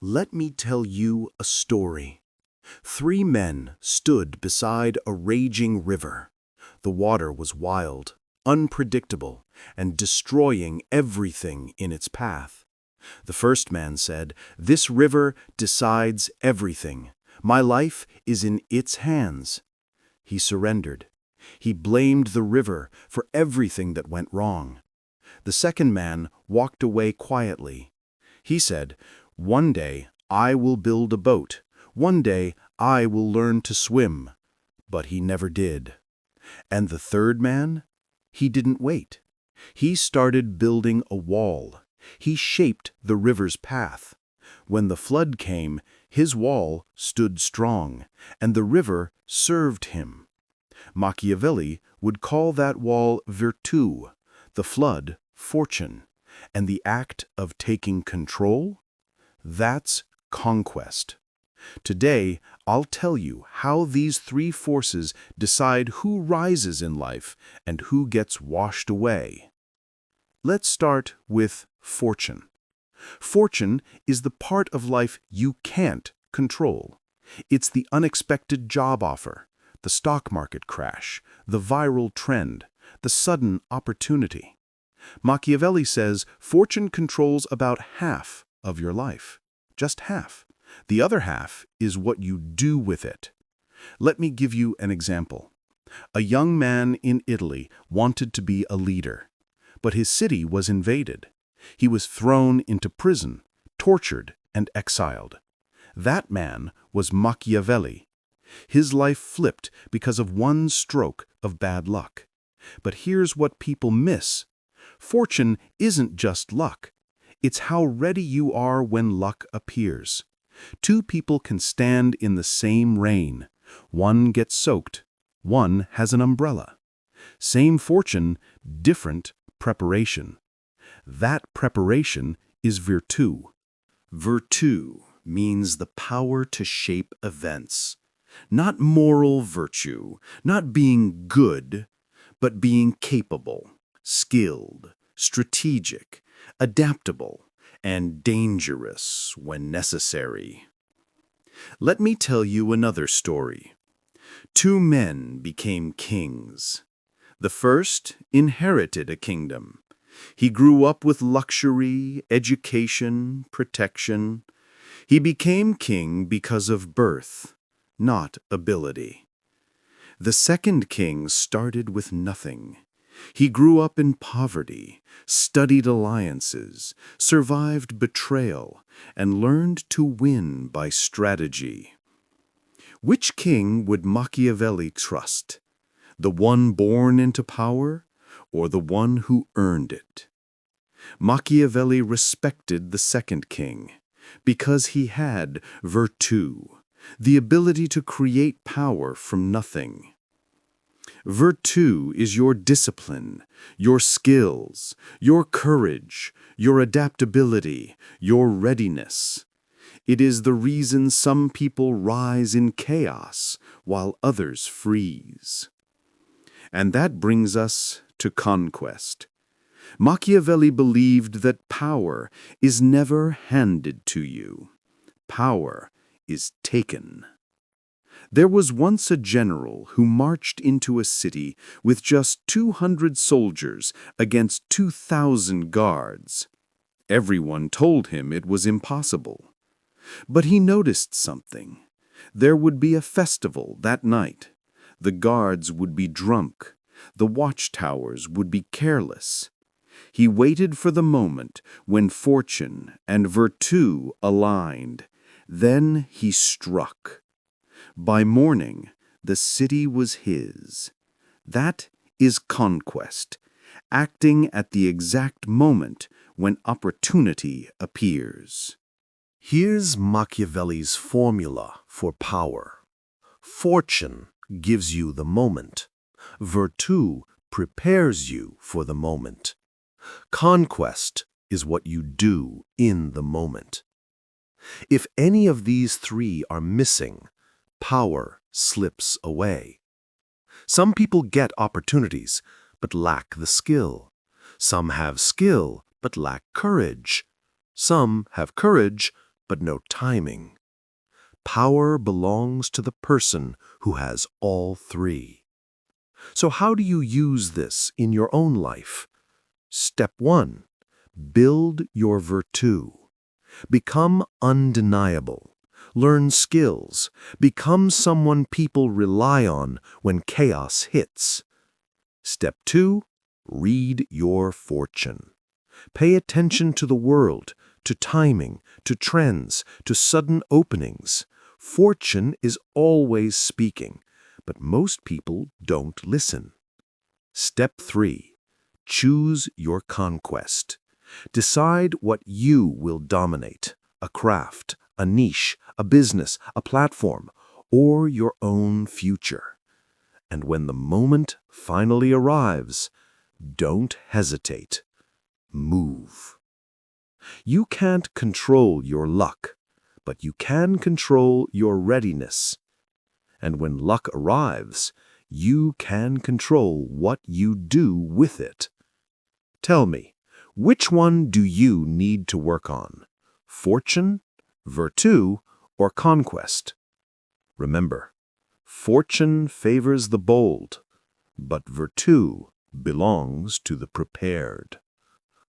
Let me tell you a story. 3 men stood beside a raging river. The water was wild, unpredictable, and destroying everything in its path. The first man said, "This river decides everything. My life is in its hands." He surrendered. He blamed the river for everything that went wrong. The second man walked away quietly. He said, "One day I will build a boat. One day I will learn to swim." But he never did. And the third man? He didn't wait. He started building a wall. He shaped the river's path. When the flood came, his wall stood strong, and the river served him. Machiavelli would call that wall Virtù, the flood fortune, and the act of taking control? That's conquest. Today, I'll tell you how these 3 forces decide who rises in life and who gets washed away. Let's start with fortune. Fortune is the part of life you can't control. It's the unexpected job offer, the stock market crash, the viral trend, the sudden opportunity. Machiavelli says fortune controls about half of your life. Just half. The other half is what you do with it. Let me give you an example. A young man in Italy wanted to be a leader, but his city was invaded. He was thrown into prison, tortured, and exiled. That man was Machiavelli. His life flipped because of one stroke of bad luck. But here's what people miss. Fortune isn't just luck. It's how ready you are when luck appears. 2 people can stand in the same rain. One gets soaked. One has an umbrella. Same fortune, different preparation. That preparation is virtù. Virtù means the power to shape events. Not moral virtue, not being good, but being capable, skilled, strategic, adaptable, and dangerous when necessary. Let me tell you another story. 2 men became kings. The first inherited a kingdom. He grew up with luxury, education, protection. He became king because of birth, not ability. The second king started with nothing. He grew up in poverty, studied alliances, survived betrayal, and learned to win by strategy. Which king would Machiavelli trust? The one born into power, or the one who earned it? Machiavelli respected the second king because he had virtù, the ability to create power from nothing. Virtù is your discipline, your skills, your courage, your adaptability, your readiness. It is the reason some people rise in chaos while others freeze. And that brings us to conquest. Machiavelli believed that power is never handed to you. Power is taken. There was once a general who marched into a city with just 200 soldiers against 2,000 guards. Everyone told him it was impossible. But he noticed something. There would be a festival that night. The guards would be drunk. The watchtowers would be careless. He waited for the moment when fortune and virtù aligned. Then he struck. By morning, the city was his. That is conquest, acting at the exact moment when opportunity appears. Here's Machiavelli's formula for power. Fortune gives you the moment. Virtù prepares you for the moment. Conquest is what you do in the moment. If any of these 3 are missing, power slips away. Some people get opportunities, but lack the skill. Some have skill, but lack courage. Some have courage, but no timing. Power belongs to the person who has all three. So how do you use this in your own life? Step 1. Build your virtù. Become undeniable. Learn skills. Become someone people rely on when chaos hits. Step 2. Read your fortune. Pay attention to the world, to timing, to trends, to sudden openings. Fortune is always speaking, but most people don't listen. Step 3. Choose your conquest. Decide what you will dominate: a craft, a niche, a business, a platform, or your own future. And when the moment finally arrives, don't hesitate. Move. You can't control your luck, but you can control your readiness. And when luck arrives, you can control what you do with it. Tell me, which one do you need to work on? Fortune, virtù, or conquest? Remember, fortune favors the bold, but virtù belongs to the prepared.